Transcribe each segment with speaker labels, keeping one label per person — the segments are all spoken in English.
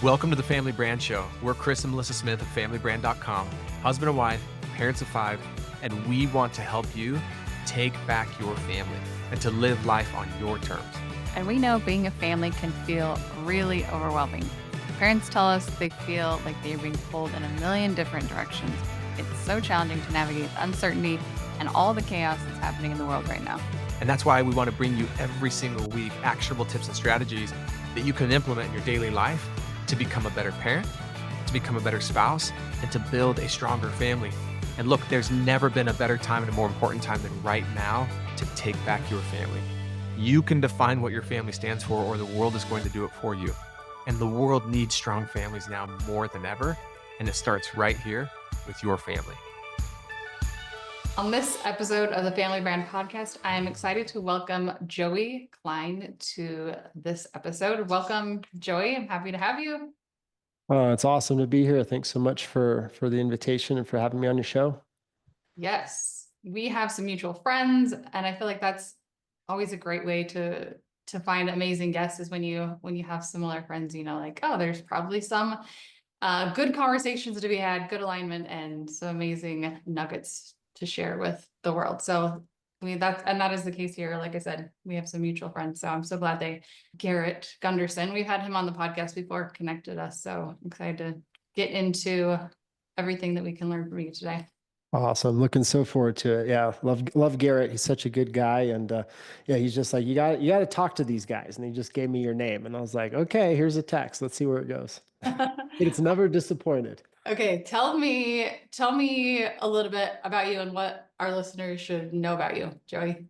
Speaker 1: Welcome to the Family Brand Show. We're Chris and Melissa Smith of FamilyBrand.com, husband and wife, parents of 5, and we want to help you take back your family and to live life on your terms.
Speaker 2: And we know being a family can feel really overwhelming. Parents tell us they feel like they're being pulled in a million different directions. It's so challenging to navigate the uncertainty and all the chaos that's happening in the world right now.
Speaker 1: And that's why we want to bring you every single week actionable tips and strategies that you can implement in your daily life to become a better parent, to become a better spouse, and to build a stronger family. And look, there's never been a better time and a more important time than right now to take back your family. You can define what your family stands for, or the world is going to do it for you. And the world needs strong families now more than ever. And it starts right here with your family.
Speaker 2: On this episode of the Family Brand Podcast, I am excited to welcome Joey Klein to this episode. Welcome, Joey. I'm happy to have you.
Speaker 3: It's awesome to be here. Thanks so much for the invitation and for having me on your show.
Speaker 2: Yes, we have some mutual friends, and I feel like that's always a great way to find amazing guests is when you have similar friends, like, oh, there's probably some good conversations to be had, good alignment, and some amazing nuggets to share with the world. So that is the case here. Like I said, we have some mutual friends. So I'm so glad Garrett Gunderson, we've had him on the podcast before, connected us. So I'm excited to get into everything that we can learn from you today.
Speaker 3: Awesome. Looking so forward to it. Yeah. Love Garrett. He's such a good guy. And he's just like, you got to talk to these guys. And he just gave me your name. And I was like, okay, here's a text. Let's see where it goes. It's never disappointed.
Speaker 2: Okay. Tell me a little bit about you and what our listeners should know about you, Joey.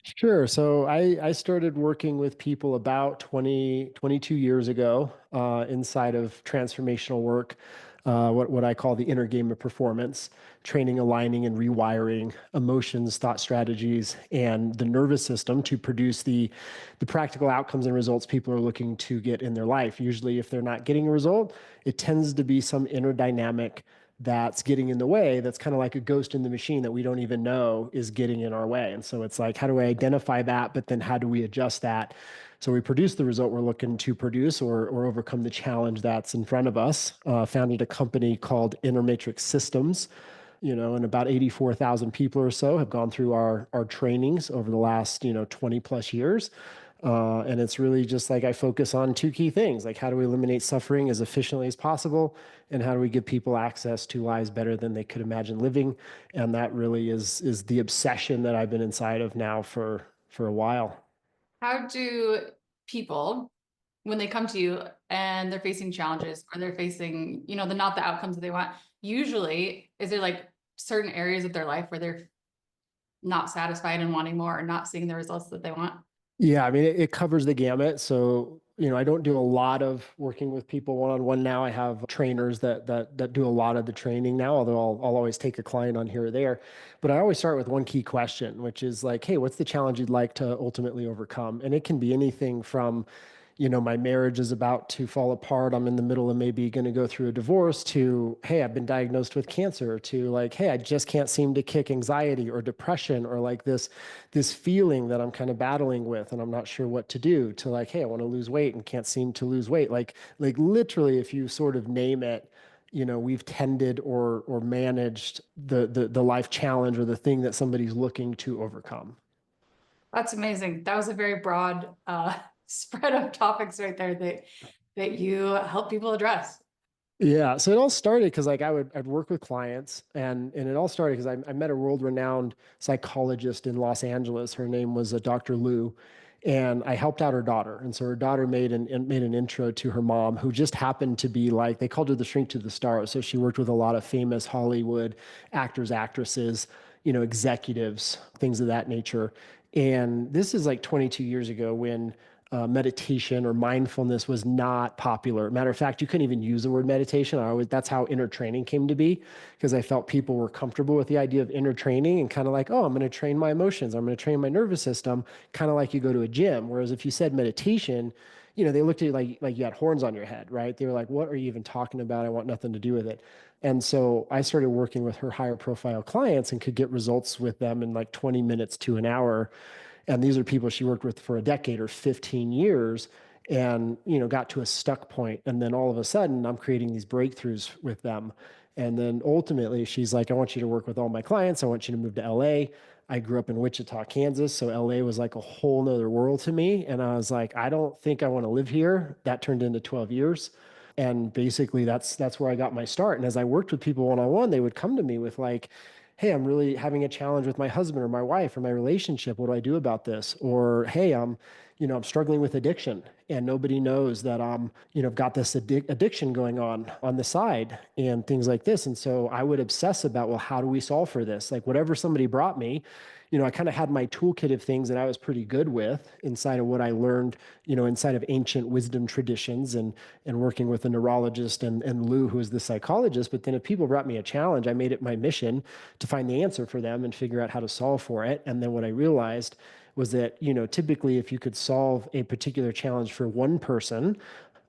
Speaker 3: Sure. So I started working with people about 22 years ago inside of transformational work, what I call the inner game of performance, training, aligning, and rewiring emotions, thought strategies, and the nervous system to produce the practical outcomes and results people are looking to get in their life. Usually, if they're not getting a result, it tends to be some inner dynamic that's getting in the way, that's kind of like a ghost in the machine that we don't even know is getting in our way. And so it's like, how do I identify that? But then how do we adjust that? So we produce the result we're looking to produce or overcome the challenge that's in front of us. Founded a company called Inner Matrix Systems, and about 84,000 people or so have gone through our trainings over the last, 20 plus years. And it's really just like I focus on 2 key things, like how do we eliminate suffering as efficiently as possible, and how do we give people access to lives better than they could imagine living. And that really is the obsession that I've been inside of now for a while.
Speaker 2: How do people, when they come to you and they're facing challenges or they're facing, not the outcomes that they want, usually is there like certain areas of their life where they're not satisfied and wanting more or not seeing the results that they want?
Speaker 3: Yeah, I mean, it covers the gamut. So, I don't do a lot of working with people one-on-one now. I have trainers that do a lot of the training now, although I'll always take a client on here or there. But I always start with one key question, which is like, hey, what's the challenge you'd like to ultimately overcome? And it can be anything from, my marriage is about to fall apart. I'm in the middle of maybe going to go through a divorce to, hey, I've been diagnosed with cancer, to like, hey, I just can't seem to kick anxiety or depression or like this feeling that I'm kind of battling with and I'm not sure what to do, to like, hey, I want to lose weight and can't seem to lose weight. Like literally, if you sort of name it, we've tended or managed the life challenge or the thing that somebody's looking to overcome.
Speaker 2: That's amazing. That was a very broad spread of topics right there that you help people address.
Speaker 3: Yeah. So it all started because like I'd work with clients and it all started because I met a world-renowned psychologist in Los Angeles. Her name was Dr. Lou, and I helped out her daughter. And so her daughter made an intro to her mom, who just happened to be like, they called her the shrink to the stars. So she worked with a lot of famous Hollywood actors, actresses, executives, things of that nature. And this is like 22 years ago when meditation or mindfulness was not popular. Matter of fact, you couldn't even use the word meditation. That's how inner training came to be, because I felt people were comfortable with the idea of inner training and kind of like, oh, I'm going to train my emotions. I'm going to train my nervous system, kind of like you go to a gym. Whereas if you said meditation, they looked at you like you had horns on your head, right? They were like, what are you even talking about? I want nothing to do with it. And so I started working with her higher profile clients and could get results with them in like 20 minutes to an hour. And these are people she worked with for a decade or 15 years. and, got to a stuck point. And then all of a sudden I'm creating these breakthroughs with them. And then ultimately she's like, I want you to work with all my clients. I want you to move to LA. I grew up in Wichita, Kansas. So LA was like a whole nother world to me. And I was like, I don't think I want to live here. That turned into 12 years. And basically that's where I got my start. And as I worked with people one-on-one, they would come to me with like, hey, I'm really having a challenge with my husband or my wife or my relationship. What do I do about this? Or, hey, I'm struggling with addiction and nobody knows that I've got this addiction going on the side and things like this. And so I would obsess about, well, how do we solve for this? Like whatever somebody brought me, I kind of had my toolkit of things that I was pretty good with inside of what I learned, inside of ancient wisdom traditions and working with a neurologist and Lou, who is the psychologist. But then if people brought me a challenge, I made it my mission to find the answer for them and figure out how to solve for it. And then what I realized was that, typically if you could solve a particular challenge for one person,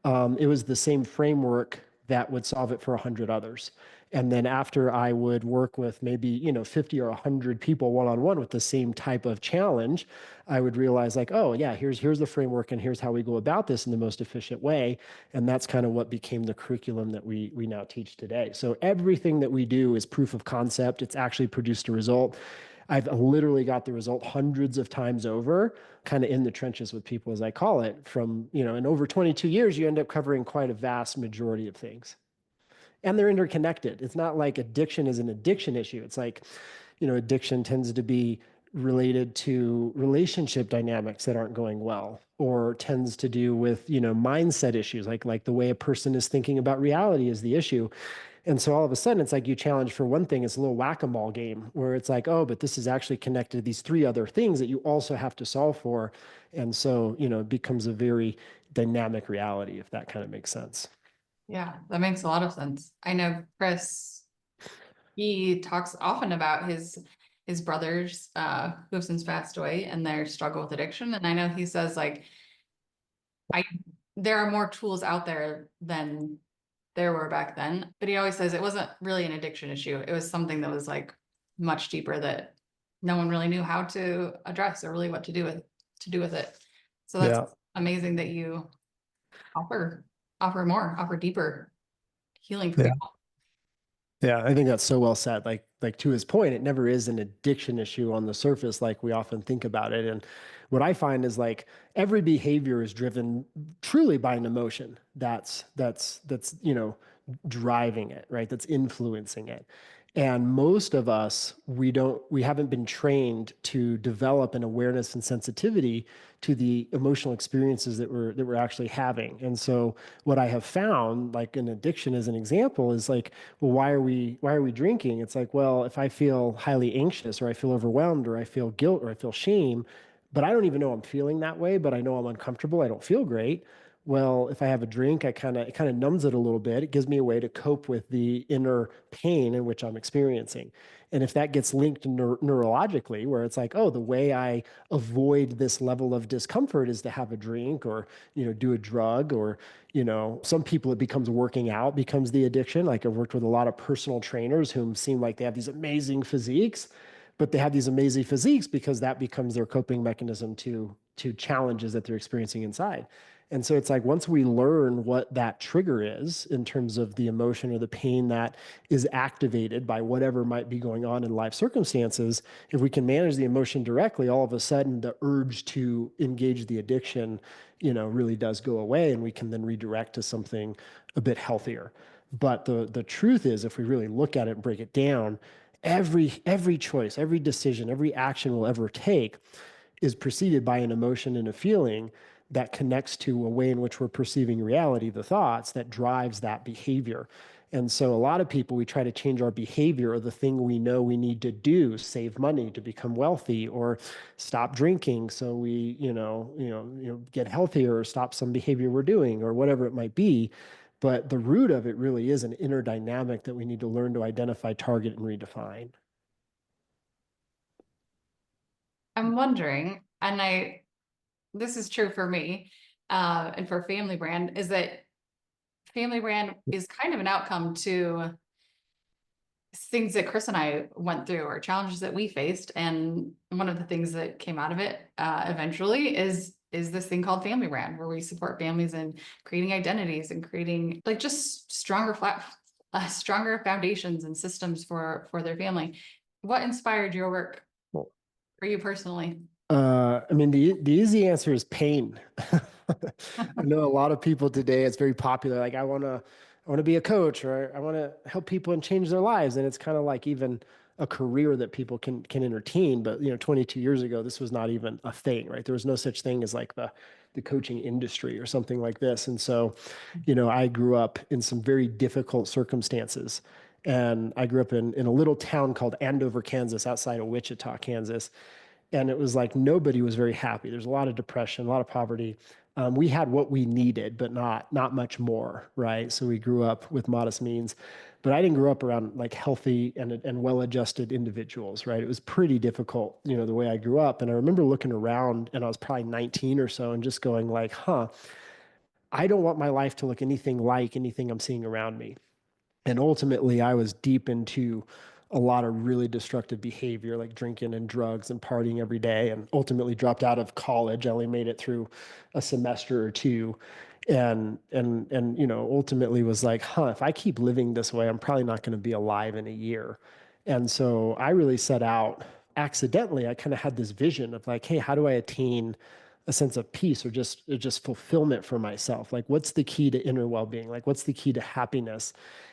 Speaker 3: it was the same framework that would solve it for 100 others. And then after I would work with maybe, 50 or 100 people one-on-one with the same type of challenge, I would realize like, oh yeah, here's the framework and here's how we go about this in the most efficient way. And that's kind of what became the curriculum that we now teach today. So everything that we do is proof of concept. It's actually produced a result. I've literally got the result hundreds of times over, kind of in the trenches with people, as I call it, from, in over 22 years, you end up covering quite a vast majority of things. And they're interconnected. It's not like addiction is an addiction issue. It's like, addiction tends to be related to relationship dynamics that aren't going well, or tends to do with, mindset issues, like the way a person is thinking about reality is the issue. And so all of a sudden, it's like you challenge for one thing, it's a little whack-a-mole game where it's like, oh, but this is actually connected to these three other things that you also have to solve for. And so, it becomes a very dynamic reality, if that kind of makes sense.
Speaker 2: Yeah, that makes a lot of sense. I know Chris, he talks often about his brothers who have since passed away and their struggle with addiction. And I know he says like, there are more tools out there than there were back then, but he always says it wasn't really an addiction issue. It was something that was like much deeper that no one really knew how to address or really what to do with it. So that's
Speaker 3: Yeah.
Speaker 2: amazing that you offer deeper healing for
Speaker 3: Yeah.
Speaker 2: people.
Speaker 3: Yeah, I think that's so well said. Like to his point, it never is an addiction issue on the surface like we often think about it. And what I find is like every behavior is driven truly by an emotion that's driving it, right? That's influencing it. And most of us, we haven't been trained to develop an awareness and sensitivity to the emotional experiences that we're actually having. And so what I have found, like an addiction as an example, is like, well, why are we drinking? It's like, well, if I feel highly anxious or I feel overwhelmed or I feel guilt or I feel shame, but I don't even know I'm feeling that way, but I know I'm uncomfortable, I don't feel great. Well, if I have a drink, it kind of numbs it a little bit. It gives me a way to cope with the inner pain in which I'm experiencing. And if that gets linked neurologically, where it's like, oh, the way I avoid this level of discomfort is to have a drink or, do a drug, or, some people it becomes working out becomes the addiction. Like I've worked with a lot of personal trainers whom seem like they have these amazing physiques, but they have these amazing physiques because that becomes their coping mechanism to challenges that they're experiencing inside. And so it's like once we learn what that trigger is in terms of the emotion or the pain that is activated by whatever might be going on in life circumstances, if we can manage the emotion directly, all of a sudden the urge to engage the addiction, really does go away, and we can then redirect to something a bit healthier. But the truth is, if we really look at it and break it down, every choice, every decision, every action we'll ever take is preceded by an emotion and a feeling that connects to a way in which we're perceiving reality, the thoughts that drives that behavior. And so a lot of people, we try to change our behavior or the thing we know we need to do, save money to become wealthy, or stop drinking so we, get healthier, or stop some behavior we're doing, or whatever it might be. But the root of it really is an inner dynamic that we need to learn to identify, target, and redefine.
Speaker 2: I'm wondering, and this is true for me, and for Family Brand, is that Family Brand is kind of an outcome to things that Chris and I went through or challenges that we faced. And one of the things that came out of it eventually is is this thing called Family Brand, where we support families in creating identities and creating like just stronger foundations and systems for their family. What inspired your work
Speaker 3: Well,
Speaker 2: for you personally?
Speaker 3: I mean, the easy answer is pain. I know a lot of people today, it's very popular. Like, I want to be a coach, or I want to help people and change their lives. And it's kind of like even a career that people can entertain. But, 22 years ago, this was not even a thing, right? There was no such thing as like the coaching industry or something like this. And so, I grew up in some very difficult circumstances. And I grew up in a little town called Andover, Kansas, outside of Wichita, Kansas. And it was like nobody was very happy. There's a lot of depression, a lot of poverty. We had what we needed, but not much more, right? So we grew up with modest means, but I didn't grow up around like healthy and well-adjusted individuals, right? It was pretty difficult, the way I grew up. And I remember looking around, and I was probably 19 or so, and just going like, I don't want my life to look anything like anything I'm seeing around me. And ultimately, I was deep into a lot of really destructive behavior, like drinking and drugs and partying every day, and ultimately dropped out of college. I only made it through a semester or two. And ultimately was like, if I keep living this way, I'm probably not going to be alive in a year. And so I really set out accidentally. I kind of had this vision of like, hey, how do I attain a sense of peace, or just fulfillment for myself? Like, what's the key to inner well-being? Like, what's the key to happiness?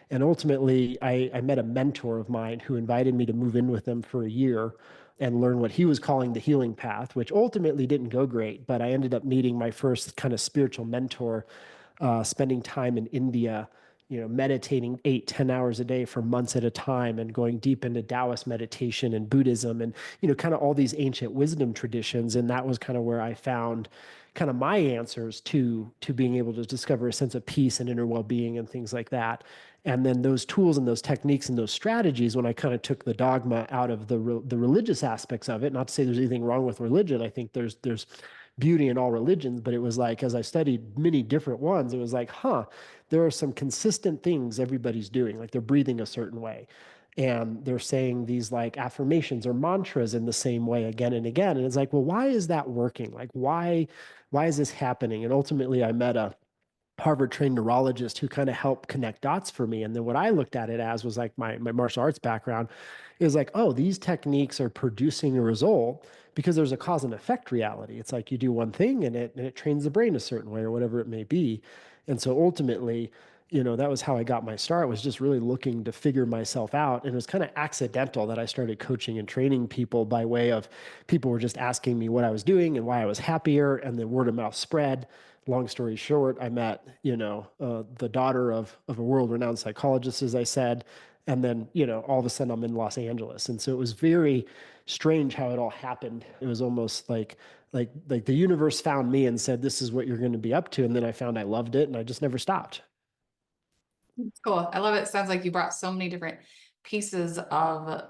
Speaker 3: And ultimately, I met a mentor of mine who invited me to move in with him for a year and learn what he was calling the healing path, which ultimately didn't go great. But I ended up meeting my first kind of spiritual mentor, spending time in India, meditating 8, 10 hours a day for months at a time, and going deep into Taoist meditation and Buddhism, and kind of all these ancient wisdom traditions. And that was kind of where I found kind of my answers to being able to discover a sense of peace and inner well-being and things like that. And then those tools and those techniques and those strategies, when I kind of took the dogma out of the religious aspects of it, not to say there's anything wrong with religion. I think there's beauty in all religions, but it was like, as I studied many different ones, it was like, there are some consistent things everybody's doing. Like, they're breathing a certain way, and they're saying these like affirmations or mantras in the same way again and again. And it's like, well, why is that working? Like, why is this happening? And ultimately, I met a Harvard trained neurologist who kind of helped connect dots for me. And then what I looked at it as was like my martial arts background is like, oh, these techniques are producing a result because there's a cause and effect reality. It's like you do one thing and it trains the brain a certain way, or whatever it may be. And so ultimately, that was how I got my start, was just really looking to figure myself out. And it was kind of accidental that I started coaching and training people by way of people were just asking me what I was doing and why I was happier. And the word of mouth spread. Long story short, I met, the daughter of a world-renowned psychologist, as I said, and then, all of a sudden I'm in Los Angeles. And so it was very strange how it all happened. It was almost like the universe found me and said, this is what you're going to be up to. And then I found I loved it, and I just never stopped.
Speaker 2: Cool. I love it. Sounds like you brought so many different pieces of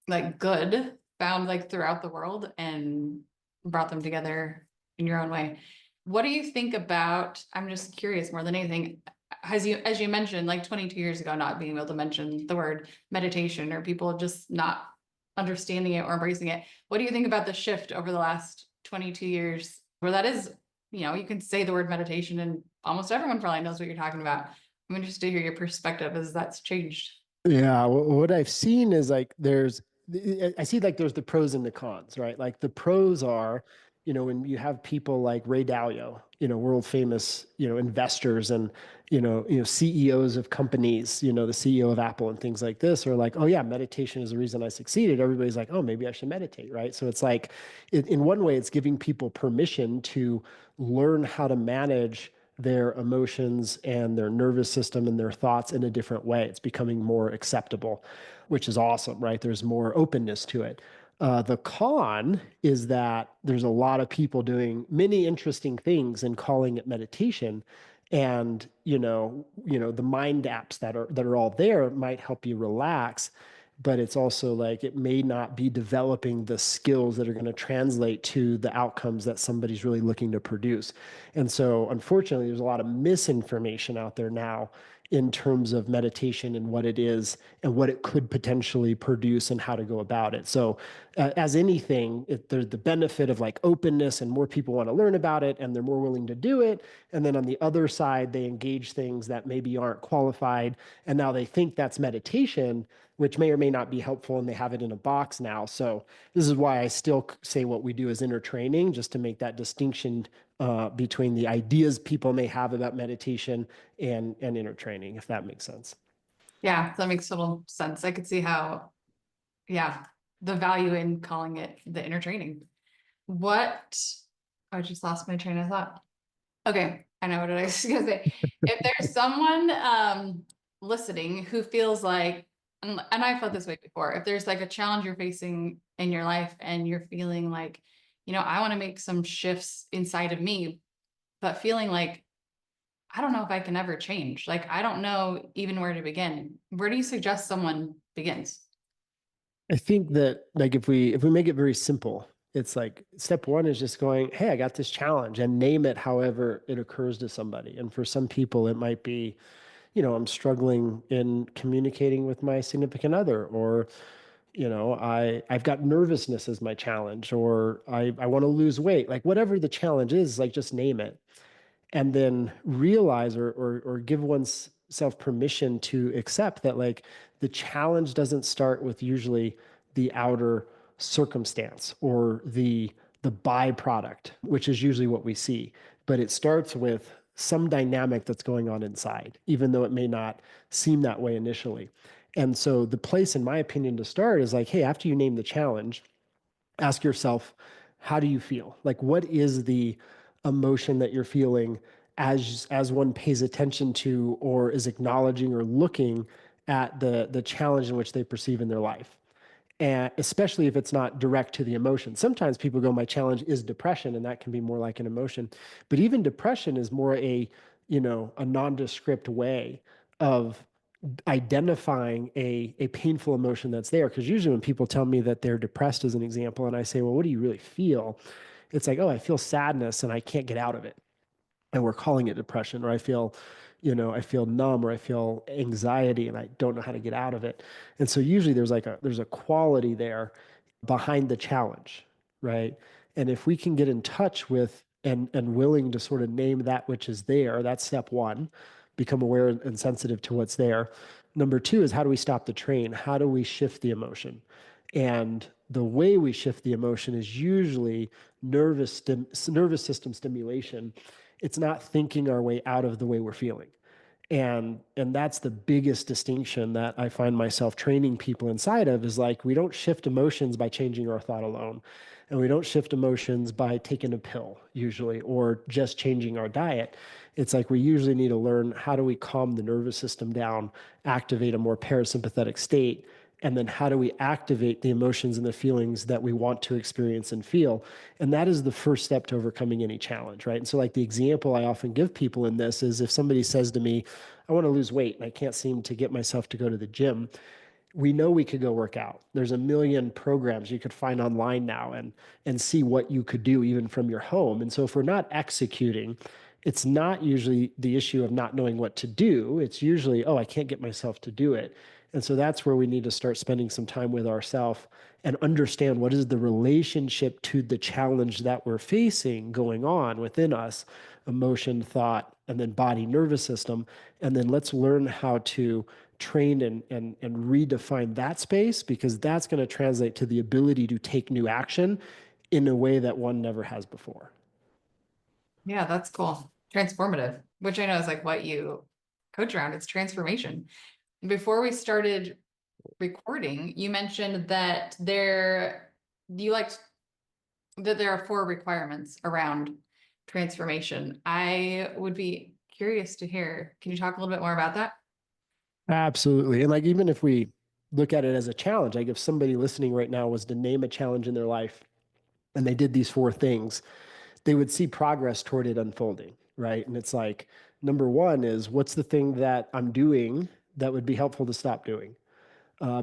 Speaker 2: like good found like throughout the world and brought them together in your own way. What do you think about, I'm just curious more than anything, as you mentioned, like 22 years ago, not being able to mention the word meditation, or people just not understanding it or embracing it. What do you think about the shift over the last 22 years where that is, you can say the word meditation and almost everyone probably knows what you're talking about. I'm interested to hear your perspective as that's changed.
Speaker 3: Yeah, what I've seen is like I see like there's the pros and the cons, right? Like, the pros are, when you have people like Ray Dalio, world famous, investors, and CEOs of companies, the CEO of Apple and things like this are like, oh yeah, meditation is the reason I succeeded. Everybody's like, oh, maybe I should meditate, right? So it's like, in one way, it's giving people permission to learn how to manage their emotions and their nervous system and their thoughts in a different way. It's becoming more acceptable, which is awesome, right? There's more openness to it. The con is that there's a lot of people doing many interesting things and calling it meditation. And the mind apps that are all there might help you relax, but it's also like it may not be developing the skills that are going to translate to the outcomes that somebody's really looking to produce. And so, unfortunately, there's a lot of misinformation out there now in terms of meditation and what it is and what it could potentially produce and how to go about it. So as anything, there's the benefit of like openness and more people want to learn about it and they're more willing to do it. And then on the other side, they engage things that maybe aren't qualified. And now they think that's meditation, which may or may not be helpful, and they have it in a box now. So this is why I still say what we do is inner training, just to make that distinction between the ideas people may have about meditation and inner training, if that makes sense.
Speaker 2: Yeah, that makes total sense. I could see how, yeah, the value in calling it the inner training. What, I just lost my train of thought. Okay, I know what I was gonna say. If there's someone listening who feels like, and I felt this way before, if there's like a challenge you're facing in your life and you're feeling like, I want to make some shifts inside of me, but feeling like, I don't know if I can ever change. Like, I don't know even where to begin. Where do you suggest someone begins?
Speaker 3: I think that like if we make it very simple, it's like step one is just going, hey, I got this challenge, and name it however it occurs to somebody. And for some people, it might be, I'm struggling in communicating with my significant other, or I've got nervousness as my challenge, or I want to lose weight. Like whatever the challenge is, like just name it, and then realize or give oneself permission to accept that like the challenge doesn't start with usually the outer circumstance or the byproduct, which is usually what we see, but it starts with some dynamic that's going on inside, even though it may not seem that way initially. And so the place, in my opinion, to start is like, hey, after you name the challenge, ask yourself, how do you feel? Like, what is the emotion that you're feeling as one pays attention to or is acknowledging or looking at the challenge in which they perceive in their life? And especially if it's not direct to the emotion. Sometimes people go, my challenge is depression, and that can be more like an emotion. But even depression is more a nondescript way of identifying a painful emotion that's there. Because usually when people tell me that they're depressed, as an example, and I say, well, what do you really feel? It's like, oh, I feel sadness and I can't get out of it. And we're calling it depression. Or I feel numb, or I feel anxiety and I don't know how to get out of it. And so usually there's a quality there behind the challenge, right? And if we can get in touch with and willing to sort of name that which is there, that's step one, become aware and sensitive to what's there. Number two is, how do we stop the train? How do we shift the emotion? And the way we shift the emotion is usually nervous system stimulation. It's not thinking our way out of the way we're feeling. And that's the biggest distinction that I find myself training people inside of, is like, we don't shift emotions by changing our thought alone. And we don't shift emotions by taking a pill usually, or just changing our diet. It's like we usually need to learn, how do we calm the nervous system down, activate a more parasympathetic state, and then how do we activate the emotions and the feelings that we want to experience and feel. And that is the first step to overcoming any challenge, right? And so like the example I often give people in this is, if somebody says to me, I want to lose weight and I can't seem to get myself to go to the gym, we know we could go work out. There's a million programs you could find online now and see what you could do even from your home. And so if we're not executing, it's not usually the issue of not knowing what to do. It's usually, oh, I can't get myself to do it. And so that's where we need to start spending some time with ourselves and understand, what is the relationship to the challenge that we're facing going on within us, emotion, thought, and then body, nervous system. And then let's learn how to train and redefine that space, because that's going to translate to the ability to take new action in a way that one never has before.
Speaker 2: Yeah, that's cool. Transformative, which I know is like what you coach around. It's transformation. Before we started recording, you mentioned that you liked that there are 4 requirements around transformation. I would be curious to hear. Can you talk a little bit more about that?
Speaker 3: Absolutely. And like, even if we look at it as a challenge, like if somebody listening right now was to name a challenge in their life and they did these 4 things, they would see progress toward it unfolding, right? And it's like, number one is, what's the thing that I'm doing that would be helpful to stop doing?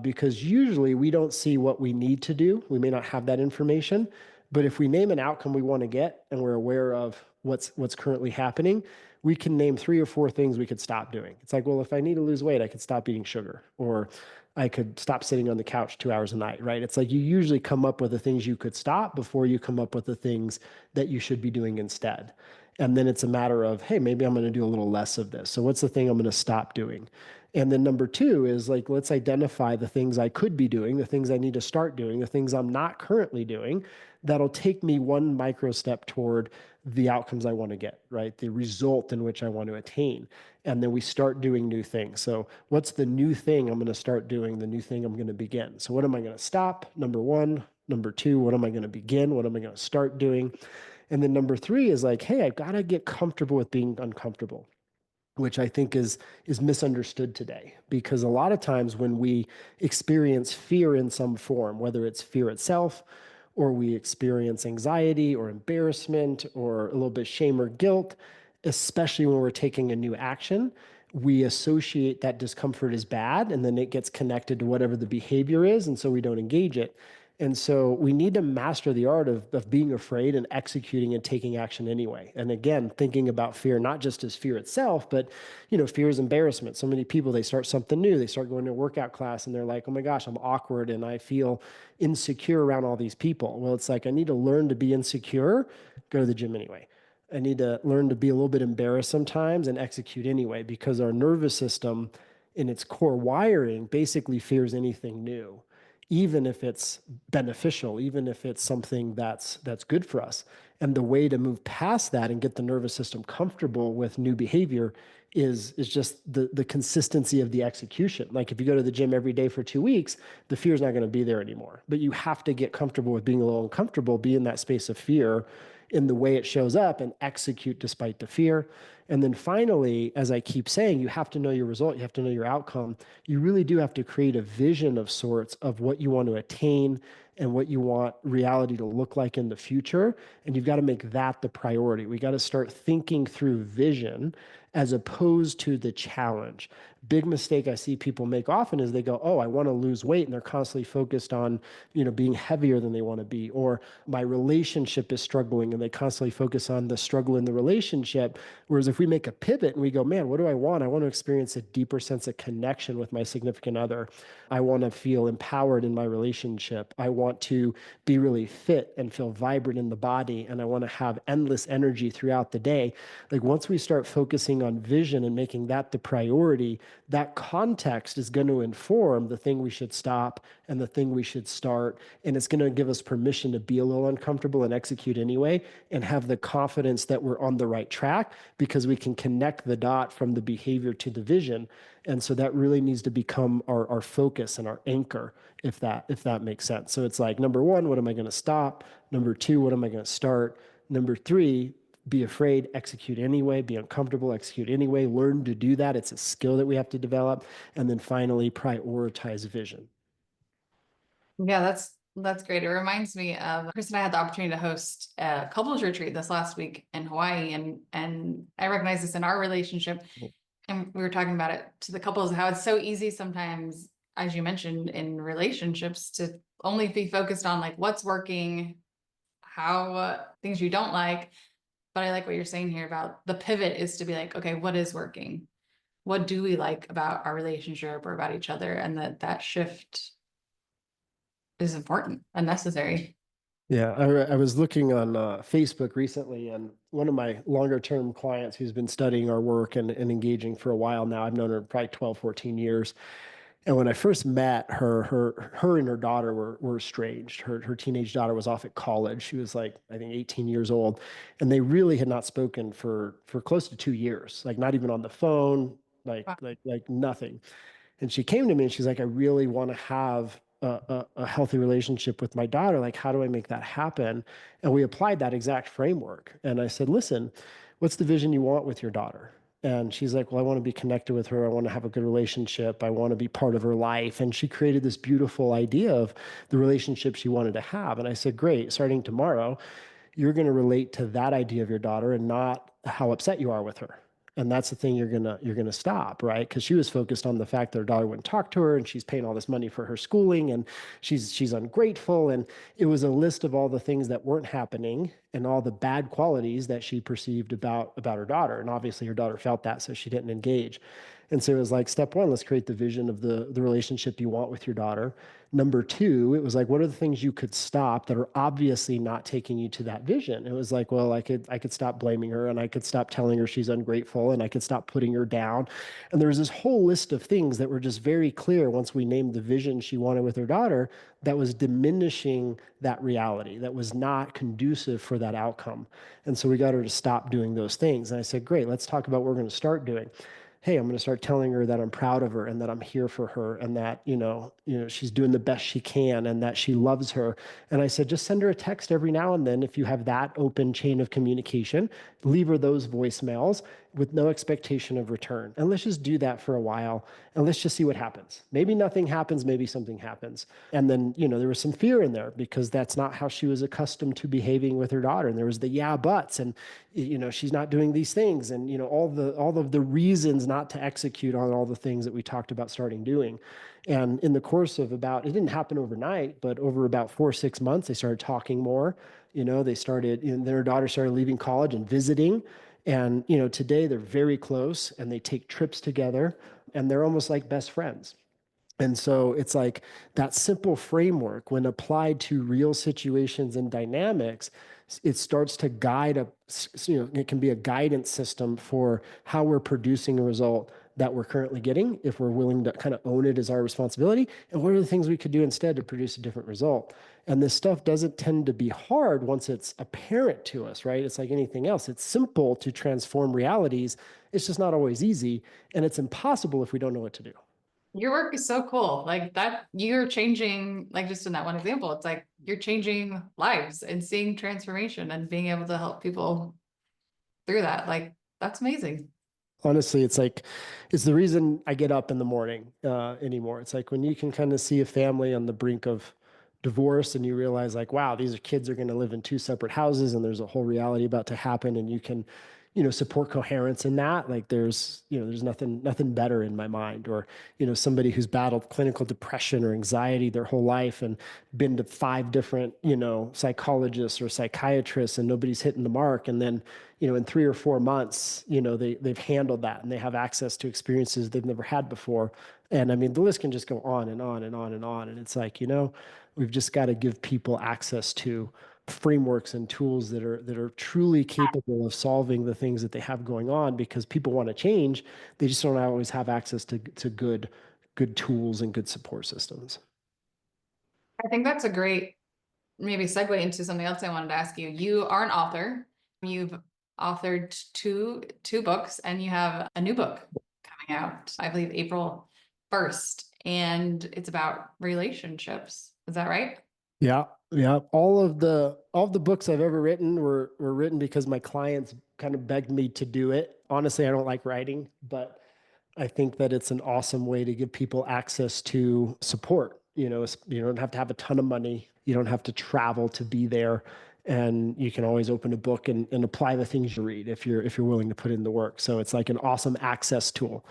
Speaker 3: Because usually we don't see what we need to do. We may not have that information, but if we name an outcome we want to get and we're aware of what's currently happening, we can name 3 or 4 things we could stop doing. It's like, well, if I need to lose weight, I could stop eating sugar, or I could stop sitting on the couch 2 hours a night, right? It's like you usually come up with the things you could stop before you come up with the things that you should be doing instead. And then it's a matter of, hey, maybe I'm going to do a little less of this. So what's the thing I'm going to stop doing? And then number 2 is like, let's identify the things I could be doing, the things I need to start doing, the things I'm not currently doing that'll take me one micro step toward the outcomes I want to get, right? The result in which I want to attain. And then we start doing new things. So what's the new thing I'm going to start doing, the new thing I'm going to begin? So what am I going to stop? Number 1. Number 2, what am I going to begin? What am I going to start doing? And then number 3 is like, hey, I've got to get comfortable with being uncomfortable, which I think is misunderstood today. Because a lot of times when we experience fear in some form, whether it's fear itself, or we experience anxiety or embarrassment or a little bit of shame or guilt, especially when we're taking a new action, we associate that discomfort as bad, and then it gets connected to whatever the behavior is, and so we don't engage it. And so we need to master the art of being afraid and executing and taking action anyway. And again, thinking about fear, not just as fear itself, but, fear is embarrassment. So many people, they start something new, they start going to a workout class and they're like, oh my gosh, I'm awkward and I feel insecure around all these people. Well, it's like, I need to learn to be insecure, go to the gym anyway. I need to learn to be a little bit embarrassed sometimes and execute anyway, because our nervous system in its core wiring basically fears anything new, even if it's beneficial, even if it's something that's good for us. And the way to move past that and get the nervous system comfortable with new behavior is just the consistency of the execution. Like if you go to the gym every day for 2 weeks, the fear is not going to be there anymore. But you have to get comfortable with being a little uncomfortable, be in that space of fear in the way it shows up, and execute despite the fear. And then finally, as I keep saying, you have to know your result, you have to know your outcome. You really do have to create a vision of sorts of what you want to attain and what you want reality to look like in the future. And you've got to make that the priority. We got to start thinking through vision as opposed to the challenge. Big mistake I see people make often is they go, oh, I want to lose weight, and they're constantly focused on, being heavier than they want to be, or my relationship is struggling, and they constantly focus on the struggle in the relationship. Whereas if we make a pivot and we go, man, what do I want? I want to experience a deeper sense of connection with my significant other. I want to feel empowered in my relationship. I want to be really fit and feel vibrant in the body, and I want to have endless energy throughout the day. Like once we start focusing on vision and making that the priority, that context is going to inform the thing we should stop and the thing we should start. And it's going to give us permission to be a little uncomfortable and execute anyway, and have the confidence that we're on the right track, because we can connect the dot from the behavior to the vision. And so that really needs to become our focus and our anchor, if that makes sense. So it's like, number 1, what am I going to stop? Number 2, what am I going to start? Number 3, be afraid, execute anyway, be uncomfortable, execute anyway, learn to do that. It's a skill that we have to develop. And then finally, prioritize vision.
Speaker 2: Yeah, that's great. It reminds me of Chris and I had the opportunity to host a couples retreat this last week in Hawaii, and I recognize this in our relationship. And we were talking about it to the couples, how it's so easy sometimes, as you mentioned, in relationships to only be focused on like what's working, how things you don't like. But I like what you're saying here about the pivot is to be like, okay, what is working? What do we like about our relationship or about each other? And that shift is important and necessary.
Speaker 3: Yeah, I was looking on Facebook recently, and one of my longer term clients who's been studying our work and engaging for a while now, I've known her probably 12, 14 years. And when I first met her, her and her daughter were estranged. Her teenage daughter was off at college. She was like, I think 18 years old. And they really had not spoken for close to 2 years, like not even on the phone,
Speaker 2: Wow.
Speaker 3: like nothing. And she came to me and she's like, I really want to have a healthy relationship with my daughter. Like, how do I make that happen? And we applied that exact framework. And I said, listen, what's the vision you want with your daughter? And she's like, well, I want to be connected with her. I want to have a good relationship. I want to be part of her life. And she created this beautiful idea of the relationship she wanted to have. And I said, great, starting tomorrow, you're going to relate to that idea of your daughter and not how upset you are with her. And that's the thing you're gonna stop, right? Because she was focused on the fact that her daughter wouldn't talk to her, and she's paying all this money for her schooling, and she's ungrateful, and it was a list of all the things that weren't happening and all the bad qualities that she perceived about her daughter. And obviously, her daughter felt that, so she didn't engage. And so it was like, step one, let's create the vision of the relationship you want with your daughter. Number two, it was like, what are the things you could stop that are obviously not taking you to that vision? It was like, well, I could stop blaming her, and I could stop telling her she's ungrateful, and I could stop putting her down. And there was this whole list of things that were just very clear once we named the vision she wanted with her daughter that was diminishing that reality, that was not conducive for that outcome. And so we got her to stop doing those things. And I said, great, let's talk about what we're going to start doing. Hey, I'm going to start telling her that I'm proud of her, and that I'm here for her, and that, she's doing the best she can, and that she loves her. And I said, just send her a text every now and then if you have that open chain of communication. Leave her those voicemails with no expectation of return. And let's just do that for a while, and let's just see what happens. Maybe nothing happens, maybe something happens. And then, there was some fear in there because that's not how she was accustomed to behaving with her daughter. And there was the yeah buts, and she's not doing these things, and all of the reasons not to execute on all the things that we talked about starting doing. And in the course of it didn't happen overnight, but over about 4 or 6 months, they started talking more. They started, their daughter started leaving college and visiting. And, today they're very close, and they take trips together, and they're almost like best friends. And so it's like that simple framework, when applied to real situations and dynamics, it starts to guide it can be a guidance system for how we're producing a result that we're currently getting, if we're willing to kind of own it as our responsibility. And what are the things we could do instead to produce a different result? And this stuff doesn't tend to be hard once it's apparent to us, right? It's like anything else. It's simple to transform realities. It's just not always easy. And it's impossible if we don't know what to do.
Speaker 2: Your work is so cool. Like that, you're changing, like just in that one example, it's like you're changing lives and seeing transformation and being able to help people through that. Like that's amazing.
Speaker 3: Honestly, it's the reason I get up in the morning anymore. It's like when you can kind of see a family on the brink of divorce, and you realize like, wow, these kids are going to live in 2 separate houses, and there's a whole reality about to happen, and you can, support coherence in that. Like there's nothing better in my mind. Or, somebody who's battled clinical depression or anxiety their whole life and been to 5 different, psychologists or psychiatrists, and nobody's hitting the mark. And then, in 3 or 4 months, they've handled that, and they have access to experiences they've never had before. And I mean, the list can just go on and on and on and on. And it's like, we've just got to give people access to frameworks and tools that are truly capable of solving the things that they have going on, because people want to change. They just don't always have access to good tools and good support systems.
Speaker 2: I think that's a great maybe segue into something else I wanted to ask you. You are an author. You've authored two books, and you have a new book coming out, I believe April 1st, and it's about relationships. Is that right?
Speaker 3: Yeah, yeah. All of the books I've ever written were written because my clients kind of begged me to do it. Honestly, I don't like writing, but I think that it's an awesome way to give people access to support. You don't have to have a ton of money. You don't have to travel to be there. And you can always open a book and apply the things you read if you're willing to put in the work. So it's like an awesome access tool.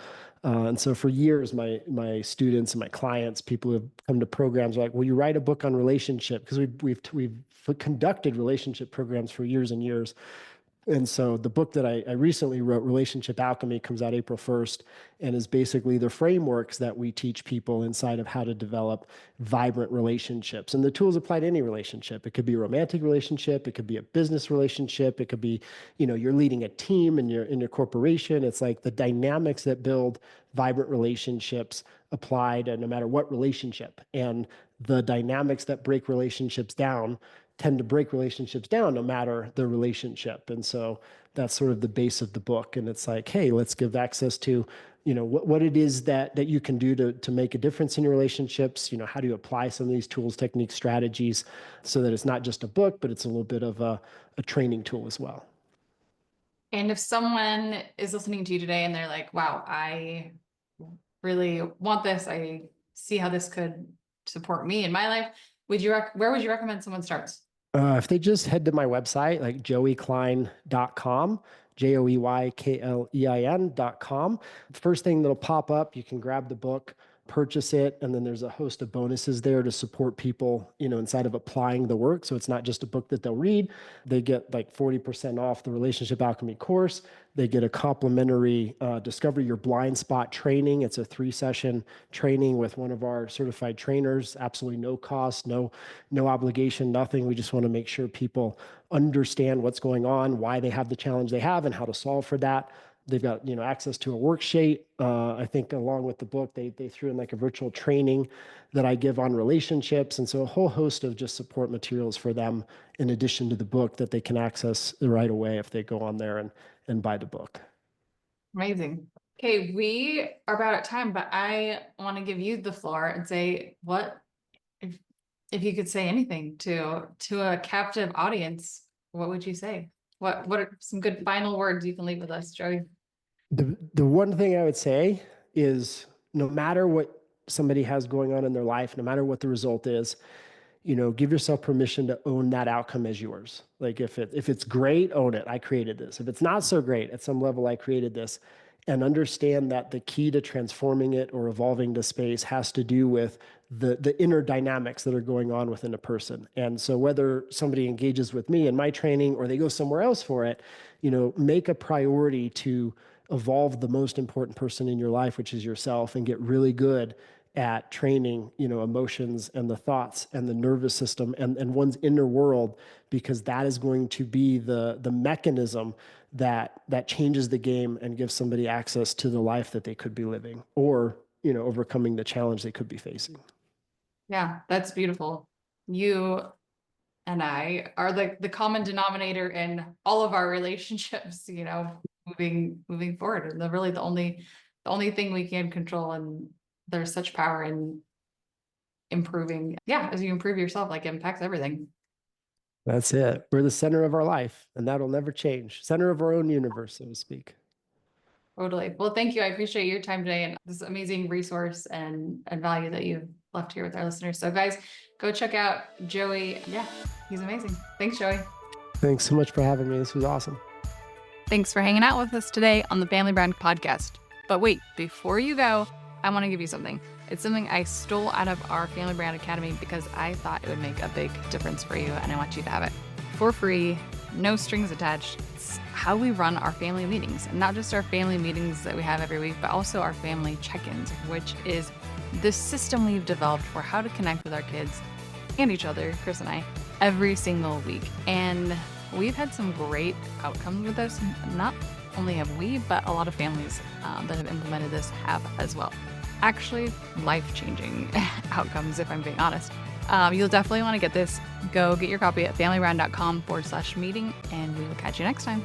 Speaker 3: And so for years, my students and my clients, people who have come to programs are like, "Will you write a book on relationship?" Because we've conducted relationship programs for years and years. And so the book that I recently wrote, Relationship Alchemy, comes out April 1st, and is basically the frameworks that we teach people inside of how to develop vibrant relationships. And the tools apply to any relationship. It could be a romantic relationship. It could be a business relationship. It could be, you're leading a team and you're in your corporation. It's like the dynamics that build vibrant relationships apply to no matter what relationship. And the dynamics that break relationships down tend to break relationships down no matter the relationship. And so that's sort of the base of the book. And it's like, hey, let's give access to, what it is that you can do to make a difference in your relationships. How do you apply some of these tools, techniques, strategies, so that it's not just a book, but it's a little bit of a training tool as well.
Speaker 2: And if someone is listening to you today and they're like, wow, I really want this, I see how this could support me in my life, where would you recommend someone starts?
Speaker 3: If they just head to my website, like joeyklein.com, JoeyKlein.com. First thing that'll pop up, you can grab the book, purchase it, and then there's a host of bonuses there to support people, inside of applying the work. So it's not just a book that they'll read. They get like 40% off the Relationship Alchemy course. They get a complimentary Discover Your Blind Spot training. It's a 3-session training with one of our certified trainers, absolutely no cost, no obligation, nothing. We just want to make sure people understand what's going on, why they have the challenge they have, and how to solve for that. They've got access to a worksheet. I think along with the book, they threw in like a virtual training that I give on relationships, and so a whole host of just support materials for them in addition to the book that they can access right away if they go on there and buy the book.
Speaker 2: Amazing. Okay, we are about at time, but I want to give you the floor and say what if you could say anything to a captive audience, what would you say? What are some good final words you can leave with us, Joey?
Speaker 3: The one thing I would say is no matter what somebody has going on in their life, no matter what the result is, give yourself permission to own that outcome as yours. Like if it's great, own it. I created this. If it's not so great, at some level, I created this. And understand that the key to transforming it or evolving the space has to do with the inner dynamics that are going on within a person. And so whether somebody engages with me in my training or they go somewhere else for it, make a priority to evolve the most important person in your life, which is yourself, and get really good at training, emotions and the thoughts and the nervous system and one's inner world, because that is going to be the mechanism that changes the game and gives somebody access to the life that they could be living or, overcoming the challenge they could be facing.
Speaker 2: Yeah, that's beautiful. You and I are the common denominator in all of our relationships, moving forward. And really the only thing we can control, and there's such power in improving. Yeah, as you improve yourself, like it impacts everything.
Speaker 3: That's it. We're the center of our life, and that'll never change. Center of our own universe, so to speak.
Speaker 2: Totally. Well, thank you. I appreciate your time today and this amazing resource and value that you've left here with our listeners. So guys, go check out Joey. Yeah, he's amazing. Thanks, Joey.
Speaker 3: Thanks so much for having me. This was awesome.
Speaker 2: Thanks for hanging out with us today on the Family Brand Podcast. But wait, before you go, I want to give you something. It's something I stole out of our Family Brand Academy because I thought it would make a big difference for you, and I want you to have it for free, no strings attached. It's how we run our family meetings, and not just our family meetings that we have every week, but also our family check-ins, which is the system we've developed for how to connect with our kids and each other, Chris and I, every single week. And we've had some great outcomes with this. Not only have we, but a lot of families that have implemented this have as well. Actually, life-changing outcomes, if I'm being honest. You'll definitely want to get this. Go get your copy at familybrand.com/meeting, and we will catch you next time.